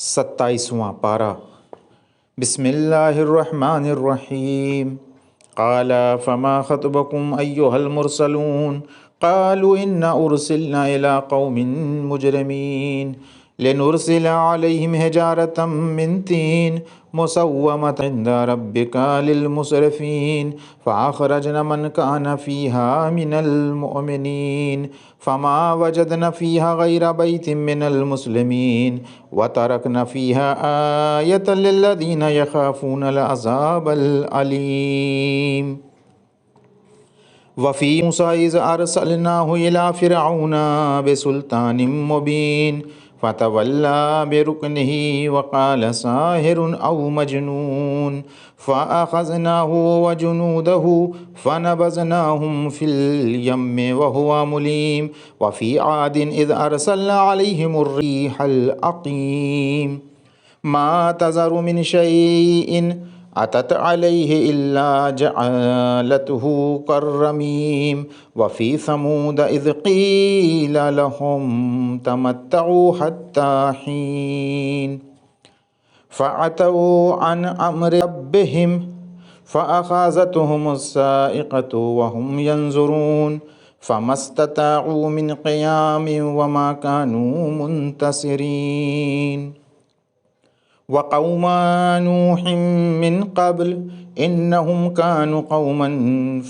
27वां पारा। बिस्मिल्लाहिर्रहमानिर्रहीम। क़ाला फ़मा ख़त्बकुम अय्युहल मुरसलून क़ालू इन्ना उरसिलना इला क़ौमिन मुजरिमीन लिनुरसिला अलैहिम हिजारतम मिन तीन मुसव्वमतन इंदा रब्बिका लिल मुसरफ़ीन फ़अख़रजना मन कान फ़ीहा मिनल मुअमिनीन फ़मा वजदना फ़ीहा गैरा बैतिन मिनल मुस्लिमीन व तरकना फ़ीहा आयतन लिल्लज़ीना यख़ाफ़ूनल अज़ाबल अलीम। वफ़ी मूसा इज़ अरसलनाहु इला फ़िरऔन बिसुल्तानिम मुबीन फ़तवल्ला बिरुकनिही वक़ाल साहिरुन औ मजनून फ़अख़ज़नाहु व जुनूदहु फ़नबज़नाहुम फ़िल यम्मि वहुवा मुलीम। वफ़ी आदिन इज़ अरसलना अलैहिमुर रिहल अक़ीम मा तज़रु मिन शैइन अतत अलैहि इल्ला जअलतहु कर्रमीम। वफ़ी समूद इज़ क़ील लहुम तमत्तऊ हत्ता हीन फ़अतऊ अन अम्रि रब्बिहिम फ़अख़ज़तहुमुस्साइक़तु वहुम यंज़ुरून फ़मस्तताऊ मिन क़ियामिन वमा कानू मुंतसिरीन। वक़ौमा नूहिम मिन क़ब्ल इन्नहुम कानू क़ौमन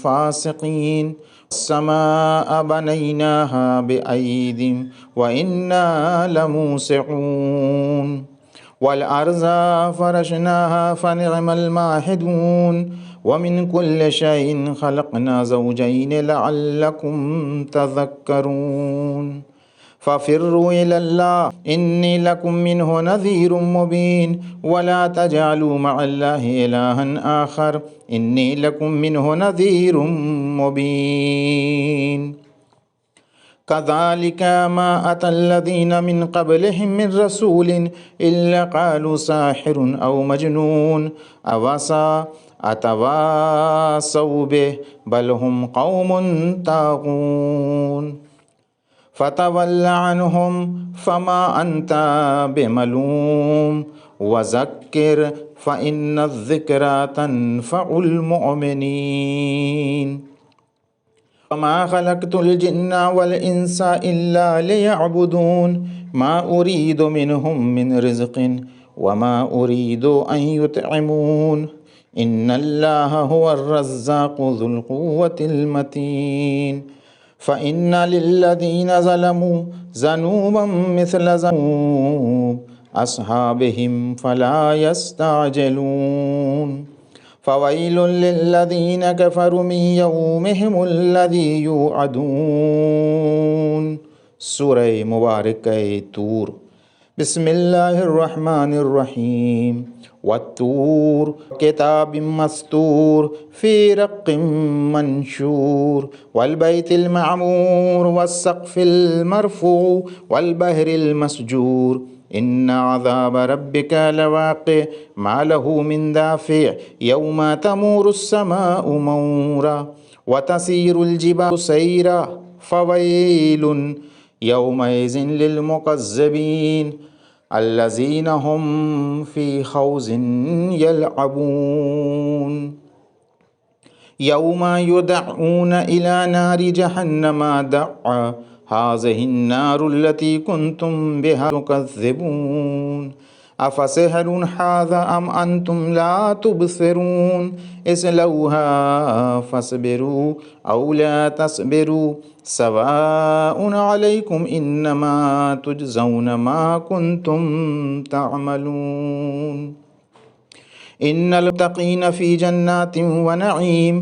फ़ासिक़ीन वस्समाअ बनैनाहा बिअयदिन व इन्ना लमूसिऊन वल अर्ज़ा फ़रशनाहा फ़निअमल माहिदून व मिन कुल्लि शैइन ख़लक़ना ज़ौजैन लअल्लकुम तज़क्करून फ़फ़िर्रू इलल्लाह इन्नी लकुम मिन्हु नज़ीरुम मुबीन वला तजअलू मअल्लाहि इलाहन आखर इन्नी लकुम मिन्हु नज़ीरुम मुबीन। कज़ालिक मा अतल्लज़ीन मिन क़ब्लिहिम मिन रसूलिन इल्ला क़ालू साहिरुन औ मजनून अवसा अतवासौ बिहि बल हुम क़ौमुन ताग़ून फ़तवल्ल अन्हुम फ़मा अन्त बिमलूम वज़क्किर फ़इन्नज़्ज़िक्रा तन्फ़उल मुअमिनीन। वमा ख़लक़तुल जिन्ना वल इंसा इल्ला लियअबुदून मा उरीदु मिनहुम मिन रिज़्क़िन वमा उरीदु अन युतइमून इन्नल्लाहा हुवर्रज़्ज़ाक़ु ज़ुल क़ुव्वतिल मतीन। फ़इन्ना लिल्लज़ीन ज़लमू ज़नूबन मिस्ल ज़नूब अस्हाबिहिम फ़ला यस्तअजिलून फ़वैलुल लिल्लज़ीन कफ़रू मिन यौमिहिमुल्लज़ी युअदून। सूरह मुबारक तूर। बिस्मिल्लाहिर्रहमानिर्रहीम। वत्तूर किताबिम मस्तूर फ़ी रक़्क़िम मनशूर वल बैतिल मअमूर वस्सक़्फ़िल मरफ़ूअ वल बहरिल मस्जूर इन्ना अज़ाब रब्बिका लवाक़ि मा लहू मिन दाफ़िअ यौमा तमूरुस्समाउ मौरा व तसीरुल जिबालु सैरा फ़वैलुन यौमइज़िन लिलमुकज़्ज़िबीन अल्लज़ीना हुम फ़ी ख़ौज़िन यलअबून यौमा युदअऊन इला नारि जहन्नम दअ्वा हाज़िहिन नारुल्लती कुन्तुम बिहा तुकज़्ज़िबून अफ़सिहरुन हाज़ा अम अंतुम ला तुबसिरून इस्लौहा फ़स्बिरू औ ला तस्बिरू सवाउन अलैकुम इन्नमा तुजज़ौन मा कुन्तुम तअमलून। इन्नल मुत्तक़ीन फ़ी जन्नातिन व नईम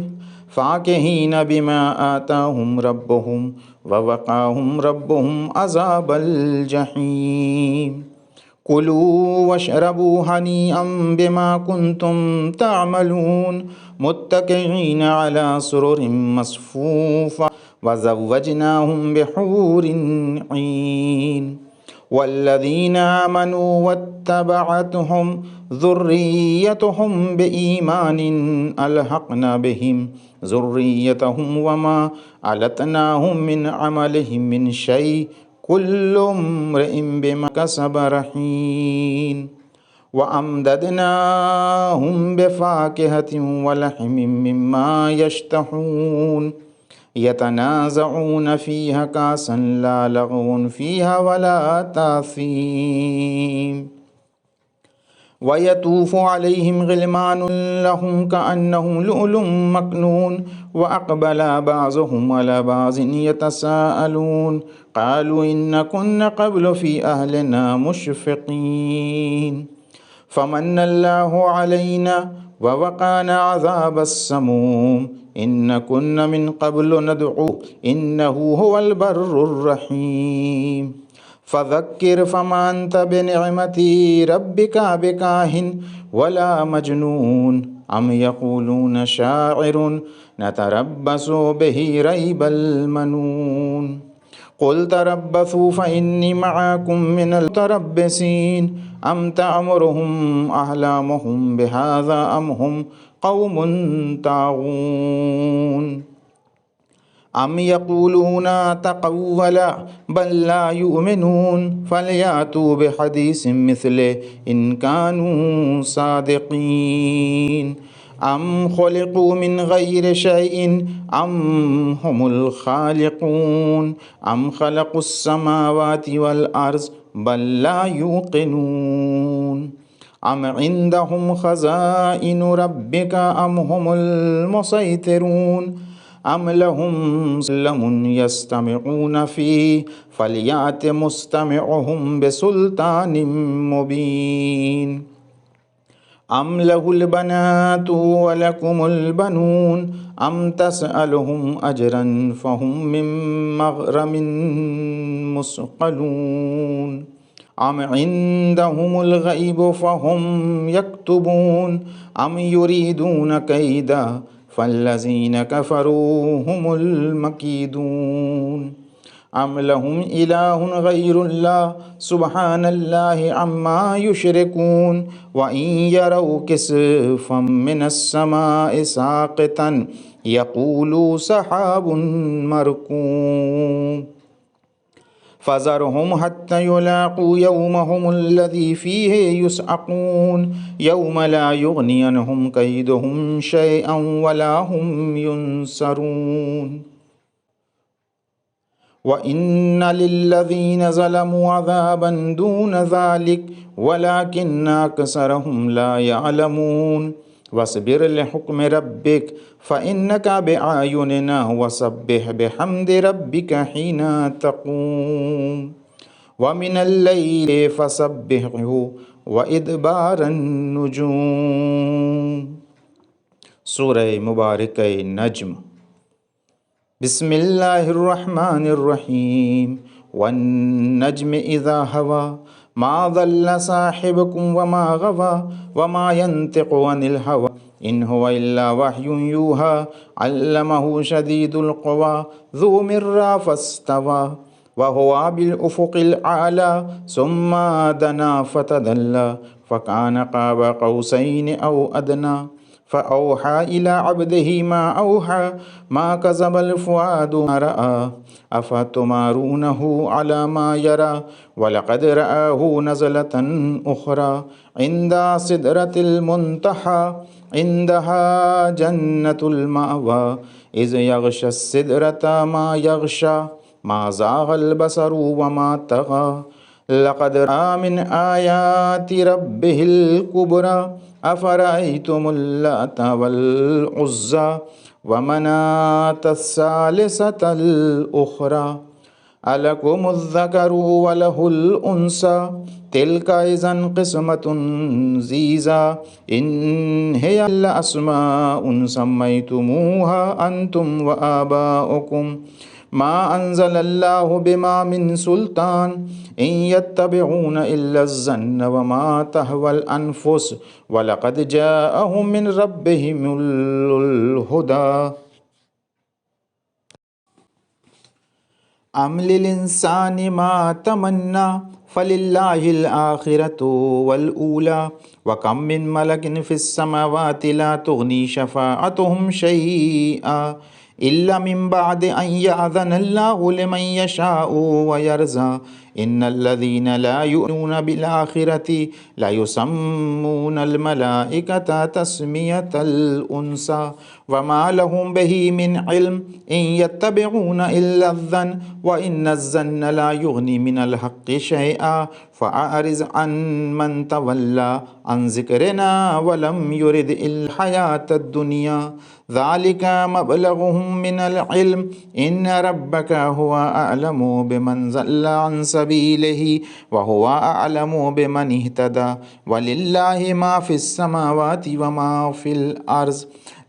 फ़ाकिहीन बिमा आताहुम रब्बुहुम व वक़ाहुम रब्बुहुम अज़ाबल जहीम। कुलू वशरबू हनीअम बिमा कुन्तुम तअमलून मुत्तक़ीन अला सुरुरिन मस्फ़ूफ़ा व ज़व्वजनाहुम बिहूरिन ईन। वल्लज़ीन आमनू वत्तबअतहुम ज़ुर्रिय्यतुहुम बिईमानिन अलहक़ना बिहिम ज़ुर्रिय्यतहुम वमा अलतनाहुम मिन अमलिहिम मिन शै कुल्लु इम्रिइन बिमा कसब रहीन व अमददनाहुम बिफाकिहतिन व लहमिन मिम्मा यश्तहून यतनाज़ऊन फ़ीहा कासन ला लगवुन फ़ीहा वला तासीम वयतूफ़ु अलैहिम ग़िलमानुन लहुम कअन्नहुम लुअलुअम मकनून व अक़बला बअज़ुहुम अला बअज़िन यतसाअलून क़ालू इन्ना कुन्ना क़ब्लु फ़ी अहलिना मुशफ़िक़ीन फ़मन्नल्लाहु अलैना व वक़ाना अज़ाबस्समूम इन्ना कुन्ना मिन क़ब्लु नदअू इन्नहु हुवल बर्रुर रहीम फ़ज़क्किर फ़मा अंत बिनिअमति रब्बिका बिकाहिन वला मजनून अम यक़ूलून शाइरुन नतरब्बसु बिही रैबल मनून क़ुल तरब्बसू फ़इन्नी मअकुम मिनल मुतरब्बिसीन अम तअमुरुहुम अहलामुहुम बिहाज़ा अम हुम क़ौमुन ताग़ून अम यक़ूलूना तक़व्वला बल ला युमिनून फ़लयातू बिहदीसिम मिस्लिही इन कानू सादिक़ीन अम खुलिक़ू मिन ग़ैरि शैइन अम हुमुल ख़ालिक़ून अम ख़लक़ुस समावाति वल अर्ज़ बल ला युक़िनून अम इंदहुम ख़ज़ाइनु रब्बिका अम हुमुल मुसैतिरून अम लहुम सुल्लमुन यस्तमिऊन फ़ीह फ़लयाति मुस्तमिउहुम बिसुल्तानिम मुबीन अम लहुल बनातु व लकुमुल बनून अम तसअलुहुम अजरन फ़हुम मिन मग़रमिन मुस्क़लून अम इंदहुमुल ग़ैबु फ़हुम यक्तुबून अम युरीदून कैदा फ़ल्लज़ीन कफ़रू हुमुल मकीदून अम लहुम इलाहुन ग़ैरुल्लाह सुब्हानल्लाहि अम्मा युश्रिकून व इन यरौ किस्फ़म मिनस्समाइ साक़ितन यक़ूलू सहाबुन मरकूम फ़ज़रहुम हत्ता युलाक़ू यौमहुमुल्लज़ी फ़ीहि युस्अक़ून यौम ला युग़नी अन्हुम कैदुहुम शैअन वला हुम युनसरून व इन्ना लिल्लज़ीना ज़लमू अज़ाबन दून ज़ालिक वलाकिन्ना अक्सरहुम ला यअलमून वस्बिर लिहुक्मि रब्बिक फ़इन्नका बिअयुनिना वसब्बिह बिहम्दि रब्बिका हीना तक़ूम व मिनल लैलि फ़सब्बिहहु व इदबारन नुजूम। सूरह मुबारक नज्म। बिस्मिल्लाहिर्रहमानिर्रहीम वन्नज्मि इज़ा हवा मा ज़ल्ल साहिबुकुम व मा गवा व मा यंतिक़ु अनिल हवा इन हुवा इल्ला वह्युन यूहा अल्लमहु शदीदुल क़ुवा ज़ू मिर्रा फ़स्तवा व हुवा बिल उफ़ुक़िल आला सुम्मा दना फ़तदल्ला फ़कान क़ाब क़ौसैनि औ अदना फ़अौहा इला अब्दिही मा औहा मा कज़बल फ़ुआदु मा रआ अफ़तुमारूनहु अला मा यरा वलक़द रआहु नज़लतन उख़रा इंदा सिदरतिल मुंतहा इंदहा जन्नतुल मावा इज़ यग़शा सिदरता मा यग़शा मा ज़ाग़ल बसरु व मा तग़ा लक़द रआ मिन आयाति रब्बिहिल कुबरा अफ़रअय्तुमुल लाता वल उज़्ज़ा व मनातस सालिसतल उख़रा अलकुमुज़्ज़करु व लहुल उन्सा तिल्का इज़न क़िस्मतुन ज़ीज़ा इन हिया इल्ला अस्माउन सम्मय्तुमूहा अंतुम व आबाउकुम मा अंज़लल्लाहु बिमा मिन सुल्तान इन यत्तबिऊन इल्ला ज़न्न व मा तहवल अनफुस व लक़द जाअहुम मिन रब्बिहिमुल हुदा अम लिल इंसानि मा तमन्ना फलिल्लाहिल आखिरतु वल ऊला व कम मिन मलकिन फिस समावाति ला तुग़नी शफ़ाअतुहुम शैआ इल्ला मिन बाद अन यअज़नल्लाहु लिमन यशाउ व यर्ज़ा इन्नल्लज़ीना ला युमिनूना बिल आखिरति ला युसम्मूनल मलाइकता तस्मियतल उन्सा वमा लहुम बिही मिन इल्म इन यत्तबिऊना इल्ला ज़न्न व इन्नज़्ज़न्न ला युग़नी मिनल हक़्क़ि शैआ फ़अरिज़ अन मन तवल्ला अन ज़िक्रिना व लम युरिद इल्ल हयातद दुनिया ज़ालिका मबलगुहुम मिनल इल्म इन्न रब्बका हुवा अअलमु बिमन ज़ल्ला अन सबीलिही व हुवा अअलमु बिमन इह्तदा वलिल्लाहि मा फ़िस समावाति व मा फ़िल अर्ज़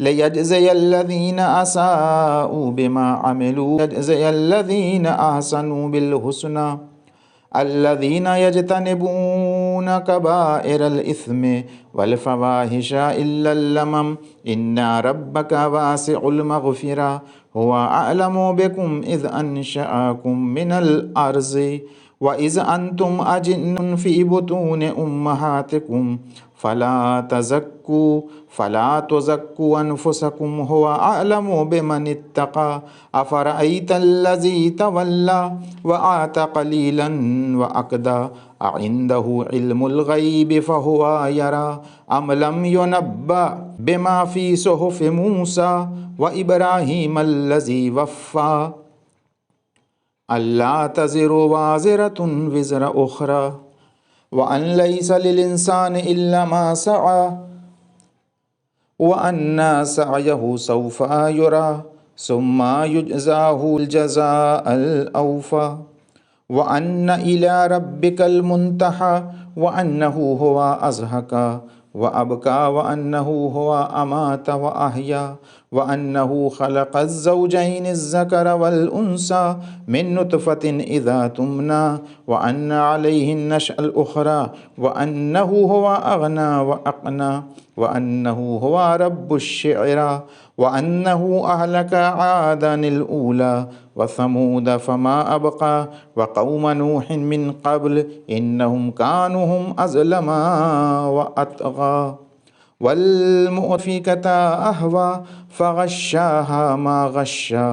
लियजज़ियल्लज़ीना असाऊ बिमा अमिलू यजज़ियल्लज़ीना अहसनू बिल हुस्ना अल्लज़ीना यज्तनिबूना कबाइरल इस्मि वल फ़वाहिशा इल्लल लमम इन्ना रब्बका वासिउल मग़फ़िरा हुवा अअलमु बिकुम इज़ अंशअकुम मिनल अर्ज़ि व इज़ अंतुम अजिन्नुन फ़ी बुतूनि उम्महातिकुम फ़ला तुज़क्कू अनफुसकुम हुवा अअलमु बिमन इत्तक़ा अफ़रअय्तल्लज़ी तवल्ला व आता क़लीलन व अक़दा अइंदहु इल्मुल ग़ैबि फ़हुवा यरा अम लम युनब्बअ बिमा फ़ी सुहुफ़ि मूसा व इब्राहीमल्लज़ी वफ़्फ़ा अल्ला तज़िरु वाज़िरतुन विज़रा उख़रा व अन लैसा लिल इंसानि इल्ला मा सआ व अन्ना सअयहु सौफ़ा युरा सुम्मा युज्ज़ाहुल जज़ाअल औफ़ा व अन्न इला रब्बिकल मुंतहा व अन्नहु हुवा अज़हका व अबका व अन्नहु हुवा अमाता व अहया व अन्नहु खलक़ज़ ज़ौजैनिज़्ज़कर वल उन्सा मिन नुतफ़तिन इज़ा तुमना व अन्न अलैहिन नशअल उख़रा व अन्नहु हुवा अग़ना व अक़ना व अन्नहु हुवा रब्बुश शिअरा व अन्नहु अहलक आदनिल ऊला व समूद फमा अबक़ा व क़ौम नूहिन मिन क़ब्ल इन्नहुम कानू हुम अज़लमा व अतग़ा वल मुअफ़िकता अहवा फ़ग़श्शाहा मा ग़श्शा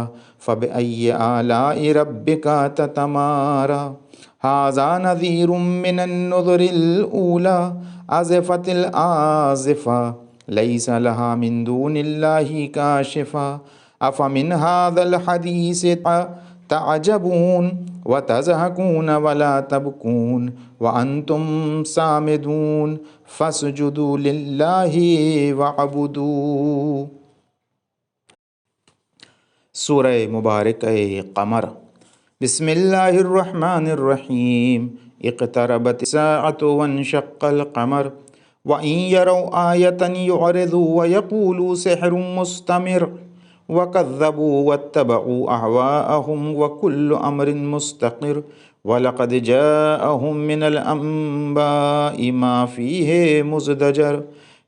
फ़बिअय्यि आलाइ रब्बिका ततमारा हाज़ा नज़ीरुम मिनन नुज़ुरिल ऊला आज़िफ़तिल आज़िफ़ा लैसा लहा मिन दूनिल्लाहि काशिफ़ा अफ़मिन हाज़ल हदीसि तअजबून व तज़हकून वला तबकून व अंतुम सामिदून फस्जुदू लिल्लाहि वअबुदू। सूरह मुबारक क़मर। बिस्मिल्लाहिर्रहमानिर्रहीम। इक़्तरबतिस साअतु वन्शक़्क़ल क़मर व इन यरौ आयतन युअरिदू व यक़ूलू सिह्रुम मुस्तमिर व कज़्ज़बू वत्तबऊ अहवाअहुम व कुल्लु अम्रिन मुस्तक़िर व लक़द जाअहुम मिनल अंबाइ मा फ़ीहि मुज़दजर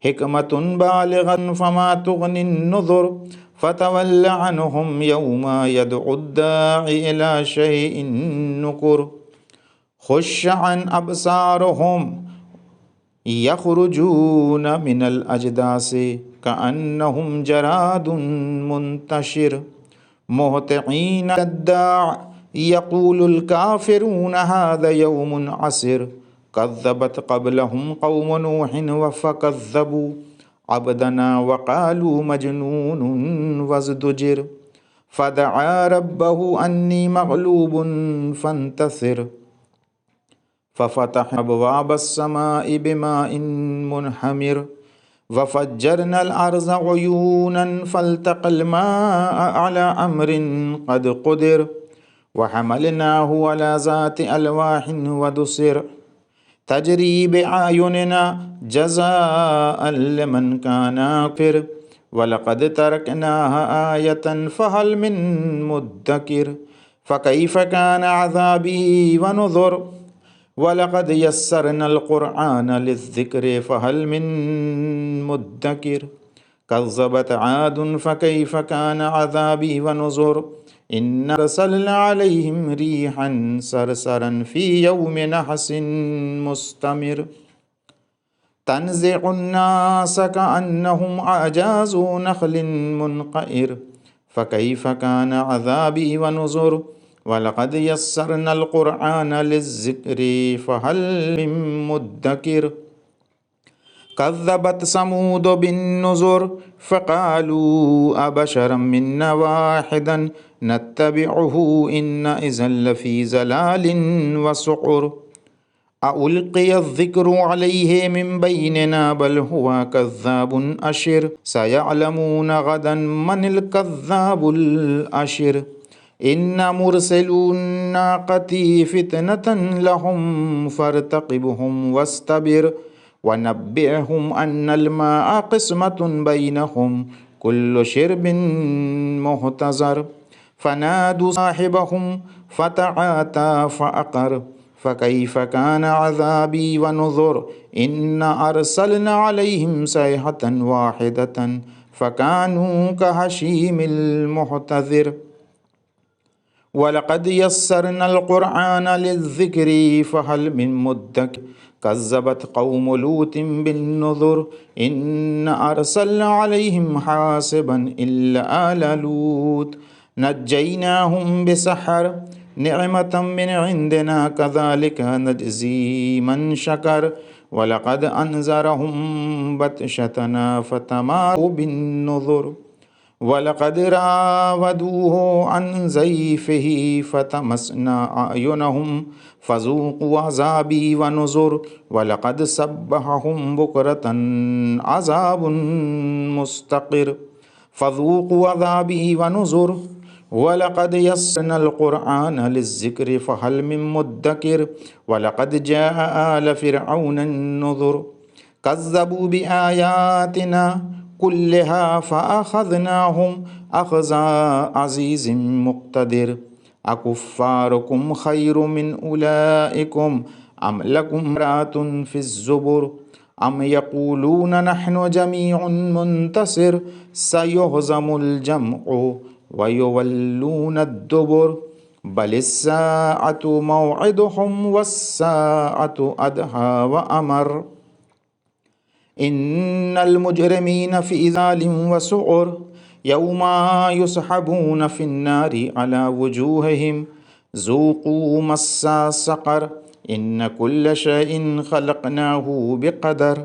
हिकमतुन बालिग़तुन फ़मा तुग़निन नुज़ुर फ़तवल्ल अन्हुम यौमा यदउद्दाइ इला शैइन नुकुर ख़ुश्श अन अबसारुहुम यख़रुजून मिनल अजदासि कअन्नहुम जरादुन मुंतशिर मुहतिईन लद्दाअ यक़ूलुल काफ़िरून हाज़ा यौमुन असिर कज़्ज़बत क़ब्लहुम क़ौमु नूहिन फ़कज़्ज़बू अब्दना व क़ालू मजनूनुन वज़्दुजिर फ़दअा रब्बहु अन्नी मग़लूबुन फ़ंतसिर फ़फ़तहना अबवाबस समाइ बिमाइन मुनहमिर वफ़ज्जरनल अर्ज़ उयूनन फ़ल्तक़ल माअ अला अम्रिन क़द क़ुदिर वहमलनाहु अला ज़ाति अलवाहिन वदुसिर तजरी बिअयुनिना जज़ाअन लिमन काना किर वलक़द तरकनाहा आयतन फ़हल मिन मुद्दकिर फ़कैफ़ कान अज़ाबी व नुज़ुर वलक़द यस्सरनल क़ुरआन लिज़्ज़िक्रि फ़हल मिन मुद्दकिर कज़्ज़बत आदुन फ़कैफ़ कान अज़ाबी व नुज़ुर इन्ना अर्सलना अलैहिम रीहन सरसरन फ़ी यौमि नहसिन मुस्तमिर तन्ज़िउन नास कअन्नहुम अजाज़ु नख़लिन मुनक़इर فكيف كان عذابي ونذر ولقد يسرنا القرآن للذكر فهل من مدكر كذبت ثمود بالنذر فقالوا أبشرا منا واحدا نتبعه إن إذا لفي ضلال وسعر ألقي الذكر عليه من بيننا بل هو كذاب أشر سيعلمون غدا من الكذاب الأشر إن مرسلو الناقة فتنة لهم فارتقبهم واستبر ونبئهم أن الماء قسمة بينهم كل شرب محتضر فنادوا صاحبهم فتعاتى فأقر فكيف كان عذابي ونذر إن أرسلنا عليهم صيحة واحدة فكانوا كهشيم المحتضر ولقد يسرنا القرآن للذكر فهل من مدكر كذبت قوم لوط بالنذر إن أرسلنا عليهم حاسبا إلا آل لوط نجيناهم بسحر نعمة من عندنا كذلك نجزي من شكر ولقد أنذرهم بطشتنا فتماروا بالنذر ولقد راودوه عن زيفه فتمسنا أعينهم فذوقوا عذابي ونذر ولقد سبحهم بكرة عذاب مستقر فذوقوا عذابي ونذر ولقد يسرنا القرآن للذكر فهل من مدكر ولقد جاء آل فرعون النذر كذبوا بآياتنا كلها فأخذناهم أخذ عزيز مقتدر أكفاركم خير من أولئكم أم لكم امرأة في الزبر أم يقولون نحن جميع منتصر سيهزم الجمع ويولون الدبر بل الساعة موعدهم والساعة أدهى وأمر إن المجرمين في ضلال وسعر يوم يسحبون في النار على وجوههم ذوقوا مس سقر إن كل شيء خلقناه بقدر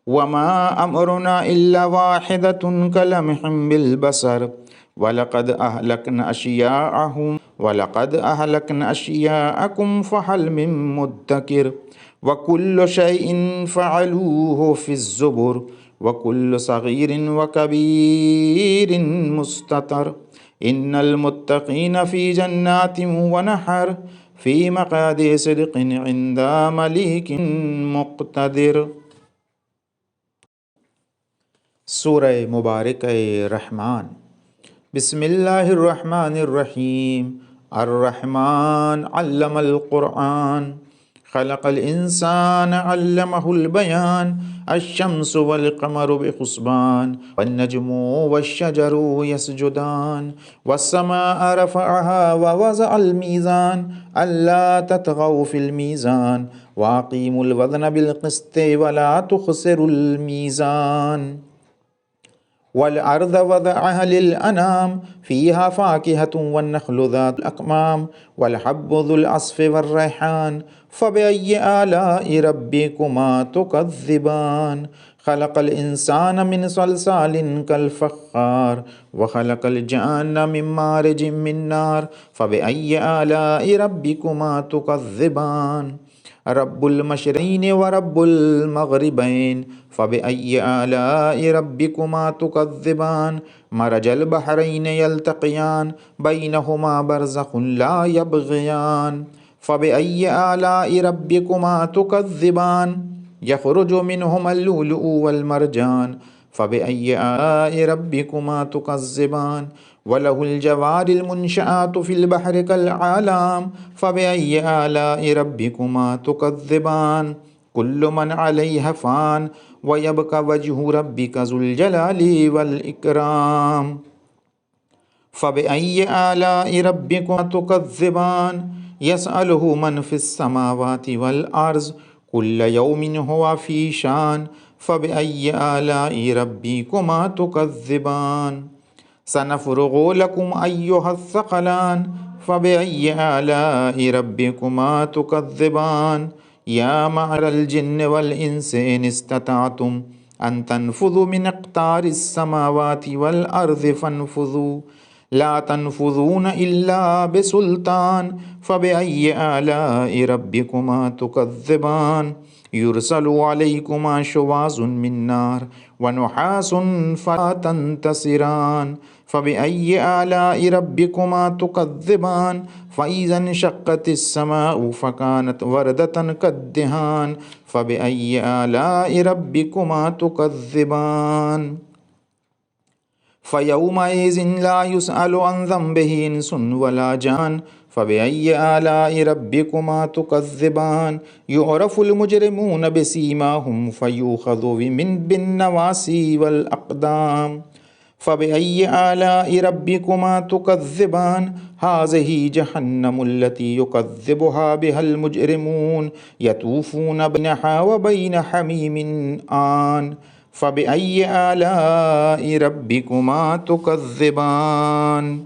وما أمرنا إلا واحدة كلمح بالبصر ولقد أهلكنا أشياءكم فهل من مدكر وكل شيء فعلوه في الزبر وكل صغير وكبير مستتر إن المتقين في جنات ونهر في مقعد صدق عند مليك مقتدر. سورہ مبارک رحمان. بسم اللہ الرحمن الرحیم. الرحمن علم القرآن خلق الإنسان علمه البيان الشمس والقمر بحسبان والنجم والشجر يسجدان والسماء رفعها ووضع الميزان ألا تطغوا في الميزان وأقيموا الوزن بالقسط ولا تخسروا الميزان والأرض وضعها للأنام فيها فاكهة والنخل ذات الأكمام والحب ذو العصف والريحان فبأي آلاء ربكما تكذبان خلق الإنسان من صلصال كالفخار وخلق الجان من مارج من نار فبأي آلاء ربكما تكذبان رب المشرقين ورب المغربين فبأي آلاء ربكما تكذبان مرج البحرين يلتقيان بينهما برزخ لا يبغيان فبأي آلاء ربكما تكذبان يخرج منهما اللؤلؤ والمرجان فبأي آلاء ربكما تكذبان وله الجوار المنشآت في البحر كالأعلام فبأي آلاء ربكما تكذبان كل من عليها فان ويبقى وجه ربك ذو الجلال والإكرام فبأي آلاء ربكما تكذبان يسأله من في السماوات والأرض كل يوم هو في شان فبأي آلاء ربكما تكذبان सनफ़ुरुगु लकुम अय्युहस्सक़लान फ़बिअय्यि आलाइ रब्बिकुमा तुकज़्ज़िबान या मअशरल जिन्न वल इंसि इन इस्तताअतुम अन तनफ़ुज़ू मिन अक़तारिस समावाति वल अर्ज़ि फ़नफ़ुज़ू ला तनफ़ुज़ून इल्ला बिसुल्तान फ़बिअय्यि आलाइ रब्बिकुमा तुकज़्ज़िबान युरसलु अलैकुमा शुवाज़ुन मिन नार व नुहासुन फ़ला तंतसिरान फ़बिअय्यि आलाइ रब्बिकुमा तुकज़्ज़िबान फ़इज़ा इंशक़्क़तिस समाउ फ़कानत वर्दतन कद्दिहान फ़बिअय्यि आलाइ रब्बिकुमा तुकज़्ज़िबान फ़यौमइज़िन ला युसअलु अन ज़ंबिहि इंसुन वला जान फ़बिअय्यि आलाइ रब्बिकुमा तुकज़्ज़िबान युअरफ़ुल मुजरिमून बिसीमाहुम फ़यूख़ज़ु बिन्नवासी वल अक़दाम फ़बिअय्यि आलाइ रब्बिकुमा तुकज़्ज़िबान हाज़िही जहन्नमुल्लती युकज़्ज़िबुहा बिहल मुजरिमून यतूफ़ून बैनहा व बैन हमीमिन आन फ़बिअय्यि आलाइ रब्बिकुमा तुकज़्ज़िबान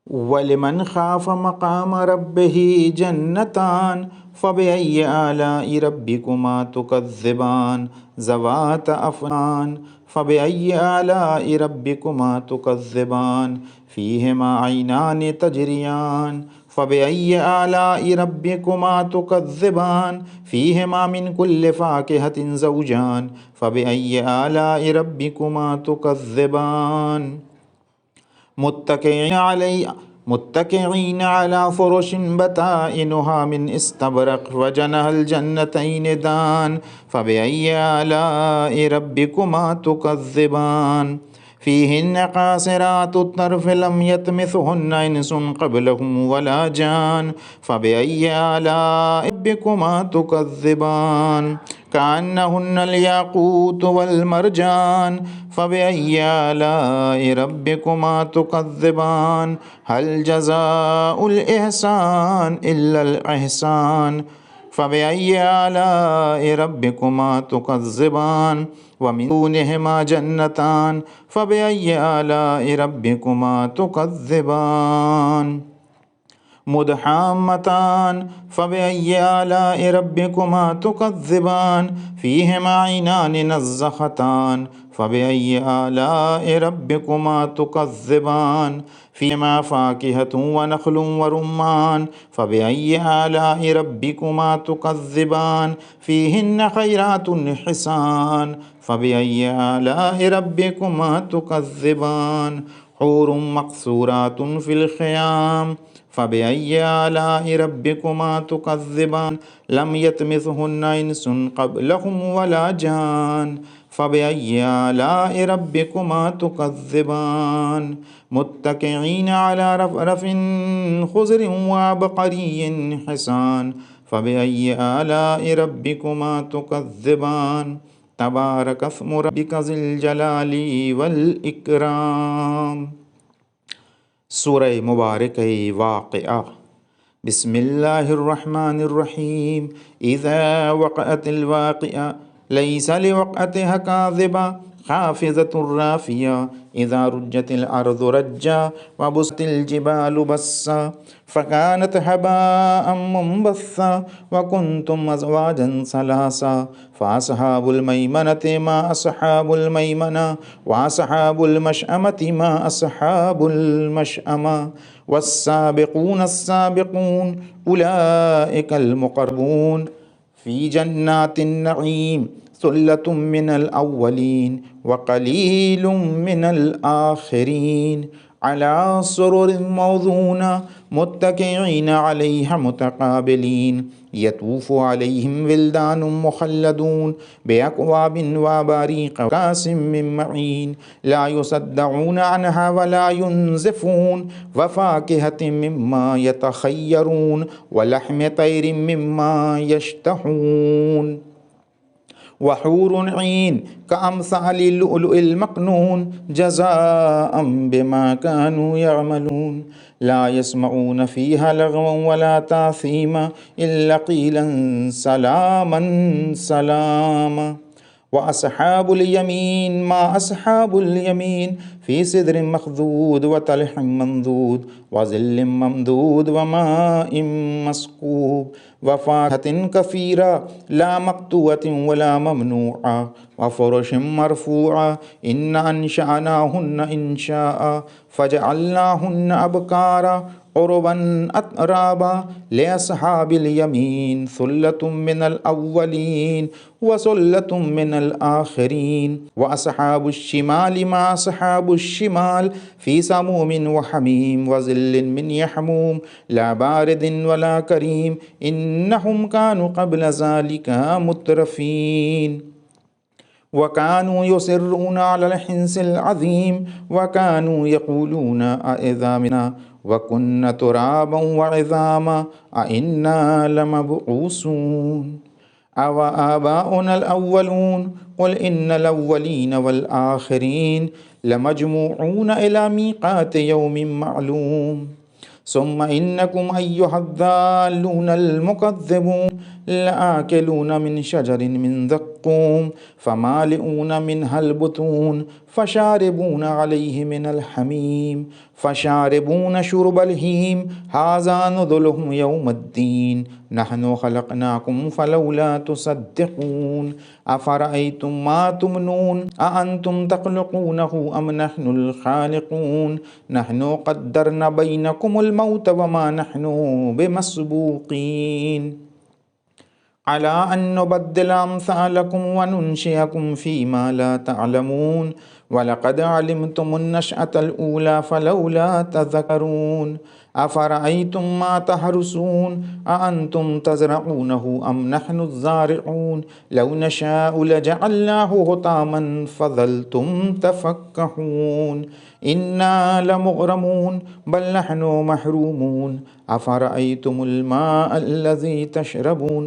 वलिमन खाफ़ मक़ाम रब्बिही जन्नतान फ़बिअय्यि आलाइ रब्बिकुमा तुकज़्ज़िबान ज़वाता अफ़नान फ़बिअय्यि आलाइ रब्बिकुमा तुकज़्ज़िबान फ़ीहिमा ऐनान तजरियान फ़बिअय्यि आलाइ रब्बिकुमा तुकज़्ज़िबान फ़ीहिमा मिन कुल्लि फ़ाकिहतिन ज़ौजान फ़बिअय्यि आलाइ रब्बिकुमा तुकज़्ज़िबान मुत्तकिईन अला फ़ुरुशिन बताइनुहा मिन इस्तबरक़ वजनहल जन्नतैन दान फ़बिअय्यि आलाइ रब्बिकुमा तुकज़्ज़िबान फ़ीहिन्न क़ासिरातुत तर्फ़ लम यतमिथुहुन्ना इंसुन क़ब्लहुम वला जान फ़बिअय्यि आलाइ रब्बिकुमा तुकज़्ज़िबान कअन्नहुन्नल याक़ूत वल मरजान फ़बिअय्यि आलाइ रब्बिकुमा तुकज़्ज़िबान हल जज़ाउल इहसान इल्लल इहसान फ़बिअय्यि आलाइ रब्बिकुमा तुकज़्ज़िबान व मिन दूनिहिमा जन्नतान फ़बिअय्यि आलाइ रब्बिकुमा तुकज़्ज़िबान मुदहाम्मतान फ़बिअय्यि आलाइ रब्बिकुमा तुकज़्ज़िबान फ़ीहिमा ऐनान नज़्ज़ख़तान फ़बिअय्यि आलाइ रब्बिकुमा तुकज़्ज़िबान फ़ीहिमा फ़ाकिहतुन व नख़्लुन व रुम्मान फ़बिअय्यि आलाइ रब्बिकुमा तुकज़्ज़िबान फ़ीहिन्न ख़ैरातुन हिसान फ़बिअय्यि आलाइ रब्बिकुमा तुकज़्ज़िबान हूरुम मक़सूरातुन फ़िल ख़ियाम फ़बिअय्यि आलाइ रब्बिकुमा तुकज़्ज़िबान लम यतमिथुहुन्ना इंसुन क़ब्लहुम वला जान फ़बिअय्यि आलाइ रब्बिकुमा तुकज़्ज़िबान मुत्तकिईन अला रफ़रफ़िन ख़ुज़रिन व अबक़रिय्यिन हिसान फ़बिअय्यि आलाइ रब्बिकुमा तुकज़्ज़िबान तबारक अस्मु रब्बिका ज़िल जलाली वल इकराम। सूरह मुबारक वाक़िआ। बिस्मिल्लाहिर्रहमानिर्रहीम। इज़ा वक़अतिल वाक़िआ लैसा लिवक़अतिहा काज़िबा ख़ाफ़िज़तुर राफ़िया इज़ा रुज्जतिल अर्ज़ु रज्जा व बुस्तिल जिबालु बस्सा फ़कानत हबाअम मुंबस्सा व कुंतुम अज़वाजन सलासा फ़अस्हाबुल मैमनति मा अस्हाबुल मैमना व अस्हाबुल मशअमति मा अस्हाबुल मशअमा वस्साबिक़ून अस्साबिक़ून उलाइकल मुक़र्रबून फ़ी जन्नातिन नईम सुल्लतुम मिनल अव्वलीन व क़लीलुम मिनल आख़िरीन अला सुरुरिन मौज़ूना मुत्तकिईन अलैहा मुतक़ाबिलीन यतूफ़ु अलैहिम विल्दानुम मुख़ल्लदून बिअक्वाबिन व अबारीक़ व कासिम मिन मईन ला युसद्दऊन अन्हा व ला युनज़िफ़ून व फ़ाकिहतिन मिम्मा यतख़य्यरून व लहमि तैरिन मिम्मा यश्तहून वहूरुन ईन कअम्सालिल लुअलुइल मकनून जज़ाअम बिमा कानू यअमलून ला यस्मऊन फ़ीहा लगवन वला तासीमा इल्ला क़ीलन सलामन सलामा व अस्हाबुल यमीन मा अस्हाबुल यमीन फ़ी सिदरिन मखदूद व तलहिम मंदूद व ज़िल्लिम ममदूद व माइम मस्कूब व फ़ाकिहतिन कसीरा ला मक़तूअतिन व ला ममनूआ व फ़ुरुशिन मरफ़ूआ इन्ना अंशअनाहुन्ना इंशाअ फ़जअलनाहुन्ना अबकारा उरुबन अतराबा लिअस्हाबिल यमीन सुल्लतुम मिनल अव्वलीन व सुल्लतुम मिनल आखिरीन व अस्हाबुश शिमाल मा अस्हाबुश शिमाल फ़ी समूमिन व हमीम व ज़िल्लिन मिन यहमूम ला बारिदिन व ला करीम इन्नहुम कानू क़ब्ल ज़ालिका मुत्रफ़ीन वकानू युसिर्रूना अलल हिंसिल अज़ीम वकानू यक़ूलूना अइज़ा मिना वकुन्ना तुराबन व इज़ामा अइन्ना लमबऊसून अव आबाउनल अव्वलून क़ुल इन्नल अव्वलीन वल आखिरीन लमजमूऊन इला मीक़ाति यौमिन मअलूम सुम्मा इन्नकुम अय्युहद्दाल्लूनल मुकज़्ज़िबून लआकिलून मिन शजरिन मिन ज़क़्क़ूम फ़मालिऊन मिनहल बुतून फ़शारिबून अलैहि मिनल हमीम फ़शारिबून शुरबल हीम हाज़ा नुज़ुलुहुम यौमद्दीन नहनु ख़लक़नाकुम फ़लौला तुसद्दिक़ून अफ़रअय्तुम मा तुमनून अअंतुम तख़्लुक़ूनहु अम नहनुल ख़ालिक़ून नहनु क़द्दरना बैनकुमुल मौत वमा नहनु बिमस्बूक़ीन अला अन नुबद्दिल अम्सालकुम व नुनशिअकुम फ़ीमा ला तअलमून वलक़द अलिमतुमुन नशअतल ऊला फ़लौला तज़क्करून अफ़रअय्तुम मा तहरुसून अअंतुम तज़रऊनहु अम नहनुज़ ज़ारिऊन लौ नशाअउ लजअलनाहु हुतामन फ़ज़ल्तुम तफ़क्कहून इन्ना लमुग़रमून बल नहनु महरूमून अफ़रअय्तुमुल माअल्लज़ी तशरबून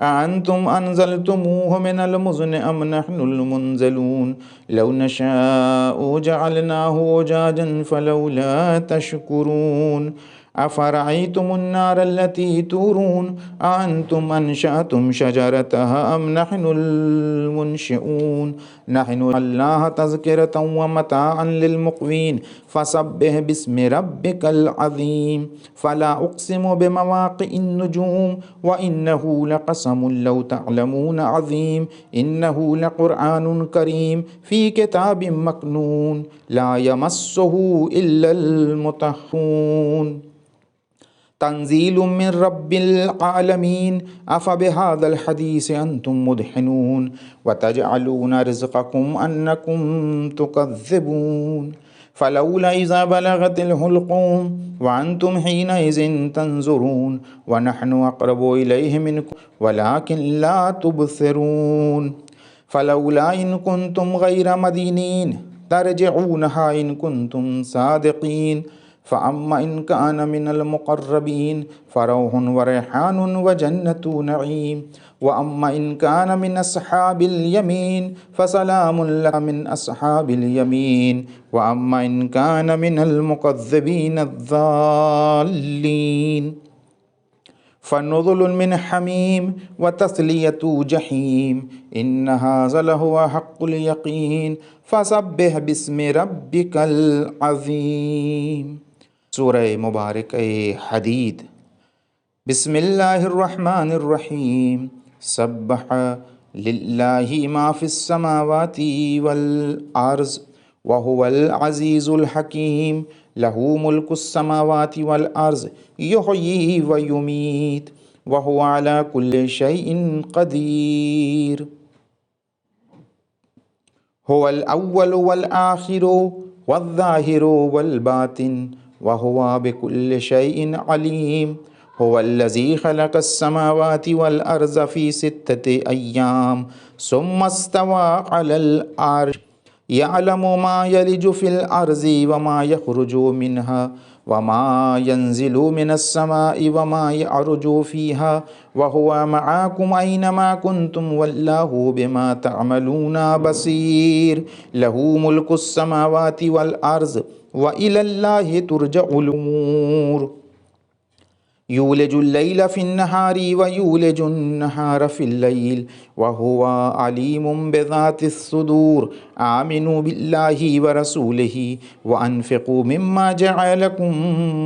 अअंतुम अनज़लतुमूहु मिनल मुज़्नि अम नहनुल मुनज़िलून लौ नशाअउ जअलनाहु उजाजन फ़लौला तशकुरून अफ़रअय्तुमुन नारल्लती तूरून अअंतुम अंशअतुम शजरतहा अम नहनुल मुनशिऊन नहनु अल्लाह तज़किरतन व मताअन लिलमुक़वीन फ़सब्बिह बिस्मि रब्बिकल अज़ीम फ़ला उक़सिमु बिमवाक़िइन नुजूम व इन्नहु लक़समुन लौ तअलमून अज़ीम इन्नहु लक़ुरआनुन करीम फ़ी किताबिम मकनून ला यमस्सुहु इल्लल मुतहहरून तंज़ीलुम मिन रब्बिल आलमीन अफ़बिहाज़ल हदीस अंतुम मुदहिनून व तजअलून रिज़क़कुम अन्नकुम तुकज़्ज़िबून फ़लौला इज़ा बलगतिल हुल्क़ूम व अंतुम हीनइज़िन तंज़ुरून व नहनु अक़रबु इलैहि मिनकुम वलाकिन ला तुबसिरून फ़लौला इन कुन्तुम गैर मदीनीन तरजिऊनहा इन कुन्तुम सादिक़ीन फ़अम्मा इन कान मिनल मुक़र्रबीन फ़रौहुन व रैहानुन व जन्नतु नईम व अम्मा इन कान मिन अस्हाबिल यमीन फ़सलामुन लका मिन अस्हाबिल यमीन व अम्मा इन कान मिनल मुकज़्ज़िबीन अज़्ज़ाल्लीन फ़नुज़ुलुन मिन हमीम व तस्लियतु जहीम इन्न हाज़ा लहुव हक़्क़ुल यक़ीन फ़सब्बिह बिस्मि रब्बिकल अज़ीम। सूरह मुबारक हदीद। बिस्मिल्लाहिर्रहमानिर्रहीम। सब्बह लिल्लाहि मा फ़िस समावाति वल अर्ज़ व हुवल अज़ीज़ुल हकीम लहू मुल्कुस समावाति वल अर्ज़ युहयी व युमीत व हुवा अला कुल्लि शैइन क़दीर। हुवल अव्वलु वल आखिरु वज़्ज़ाहिरु वल बातिन व हुवा बिकुल्लि शैइन अलीम। हुवल्लज़ी ख़लक़स समावाति वल अर्ज़ फ़ी सित्तति अय्याम सुम्मा इस्तवा अलल अर्श यअलमु मा यलिजु फ़िल अर्ज़ि व मा यख़रुजु मिन्हा व मा यंज़िलु मिनस समाइ व मा यअरुजु फ़ीहा व हुवा मअकुम ऐनमा कुन्तुम वल्लाहु बिमा तअमलूना बसीर। लहू मुल्कुस समावाति वल अर्ज़ व इलल्लाहि तुरजउल उमूर। यूलिजुल लैला फिन्नहारी व यूलिजुन नहारा फिल लैल व हुवा अलीमुम बिज़ातिस सुदूर आमिनू बिल्लाहि व रसूलिहि व अनफ़िक़ू मिम्मा जअलकुम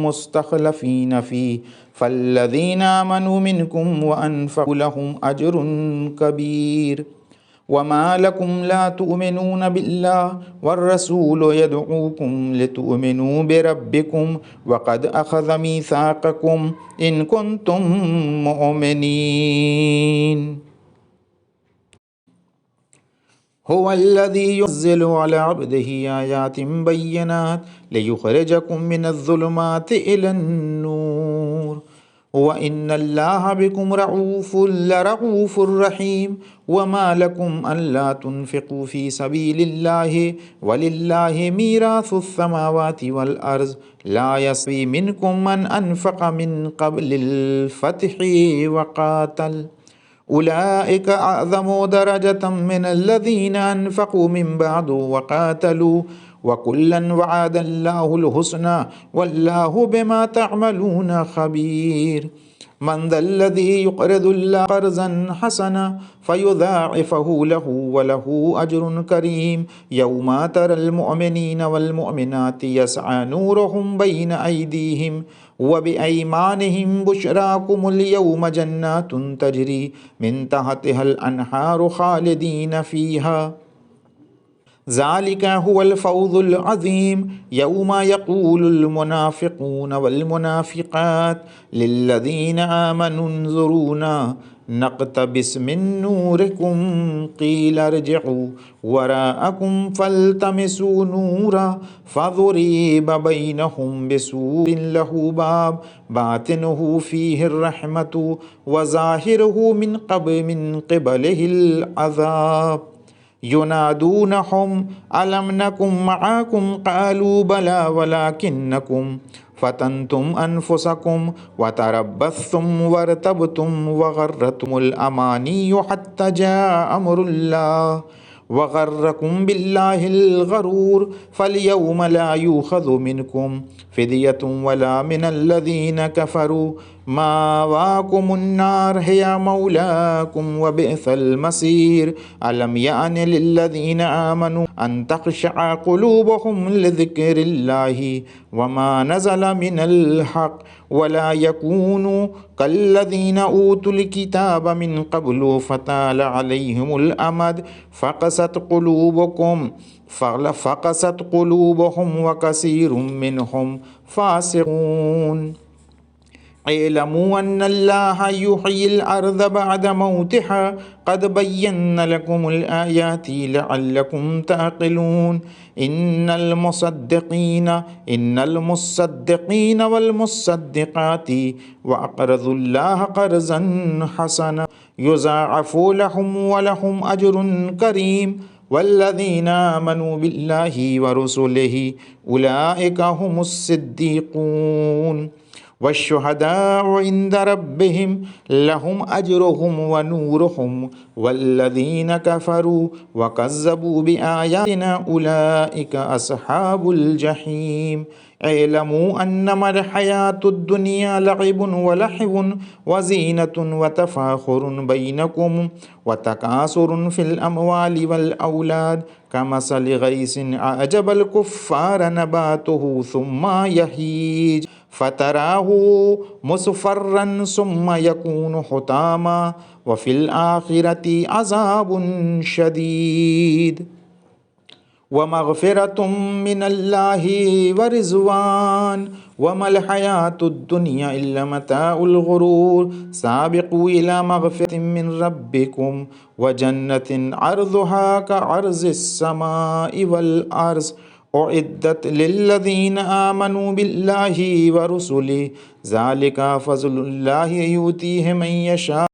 मुस्तख़लफ़ीन फ़ीह फ़ल्लज़ीना आमनू मिनकुम व अनफ़क़ू लहुम अज्रुन कबीर वमा लकुम ला तुमिनून बिल्लाह वर्रसूल यदऊकुम लितुमिनू बिरब्बिकुम वक़द अख़ज़ मीसाक़कुम इन कुन्तुम मुअमिनीन। हुवल्लज़ी युनज़्ज़िलु अला अब्दिही आयातिन बय्यिनात लियुख़रिजकुम मिनज़्ज़ुलुमाति इलन्नूर व इन्नल्लाहा बिकुम रऊफ़ुर रहीम वमा लकुम अल्ला तुन्फ़िक़ू फ़ी सबीलिल्लाहि वलिल्लाहि मीरासुस समावाति वल अर्ज़ ला यस्वी मिनकुम मन अनफ़क़ मिन क़ब्लिल फ़त्हि व क़ातल उलाइक अअज़मु दरजतम मिनल्लज़ीना अनफ़क़ू मिन बअदु व क़ातलू व कुल्लन वअदल्लाहुल हुस्ना वल्लाहु बिमा तअमलून ख़बीर। मन ज़ल्लज़ी युक़रिदुल्लाह क़र्ज़न हसना फ़युज़ाइफ़हु लहू व लहू अज्रुन करीम यौमा तरल मुअमिनीन वल मुअमिनाति यसअ नूरुहुम बैन अयदीहिम व बिअयमानिहिम बुशराकुमुल यौम जन्नातुन तजरी मिन तहतिहल अनहारु ख़ालिदीन फ़ीहा ज़ालिका हुवल फ़ौज़ुल अज़ीम यौमा यक़ूलुल मुनाफ़िक़ून वल मुनाफ़िक़ात लिल्लज़ीना आमनू उन्ज़ुरूना नक़्तबिस मिन नूरिकुम क़ील इरजिऊ वराअकुम फ़ल्तमिसू नूरा फ़ज़ुरिब बैनहुम बिसूरिन लहू बाब बातिनुहु फ़ीहिर रहमतु व ज़ाहिरुहु मिन क़िबलिहिल अज़ाब युनादूनहुम अलम नकुम मअकुम क़ालू बला वलाकिन्नकुम फ़तनतुम अनफुसकुम व तरब्बस्तुम वरतबतुम व गर्रतुमुल अमानिय्यु हत्ता जाअ अम्रुल्लाह व गर्रकुम बिल्लाहिल गरूर फ़ल्यौम ला युख़ज़ु मिनकुम फ़िदियतुन वला मिनल्लज़ीना कफ़रू मावाकुमुन्नार हिया मौलाकुम व बिअसल मसीर अलम यानि लिल्लज़ीना आमनू अन तख़शअ क़ुलूबुहुम लिज़िक्रिल्लाहि वमा नज़ल मिनल हक़ वला यकूनू कल्लज़ीना ऊतुल किताब मिन क़ब्लु फ़ताल अलैहिमुल अमद फ़क़सत क़ुलूबुहुम व कसीरुम मिनहुम फ़ासिक़ून। इअलमू अन्नल्लाहा युह्यिल अर्ज़ बअद मौतिहा क़द बय्यन्ना लकुमुल आयाति लअल्लकुम तअक़िलून। इन्नल मुसद्दिक़ीन वल मुसद्दिक़ाति व अक़रज़ुल्लाह क़र्ज़न हसना युज़ाअफ़ु लहुम व लहुम अज्रुन करीम वल्लज़ीना आमनू बिल्लाहि व रुसुलिहि उलाइका हुमुस सिद्दीक़ून वश्शुहदाउ इंद रब्बिहिम लहुम अज्रुहुम व नूरुहुम वल्लज़ीना कफ़रू व कज़्ज़बू बिआयातिना उलाइका अस्हाबुल जहीम। इअलमू अन्नमल हयातुद दुनिया लइबुन व लहवुन व ज़ीनतुन व तफ़ाख़ुरुन बैनकुम व तकासुरुन फ़िल अमवालि वल औलाद कमसलि गैसिन अअजबल कुफ़्फ़ार नबातुहु सुम्मा यहीज फ़तराहु मुस्फ़र्रन सुम्मा यकूनु हुतामा व फ़िल आख़िरति अज़ाबुन शदीद व मग़फ़िरतुम मिनल्लाहि व रिज़वान व मल हयातुद दुनिया इल्ला मताउल गुरूर। साबिक़ू इला मग़फ़िरतिन मिन रब्बिकुम व जन्नतिन अर्ज़ुहा कअर्ज़िस समाइ वल अर्ज़ उइद्दत लिल्लज़ीना आमनू बिल्लाहि व रुसुलिहि ज़ालिका फ़ज़्लुल्लाहि युतीहि मन यशा।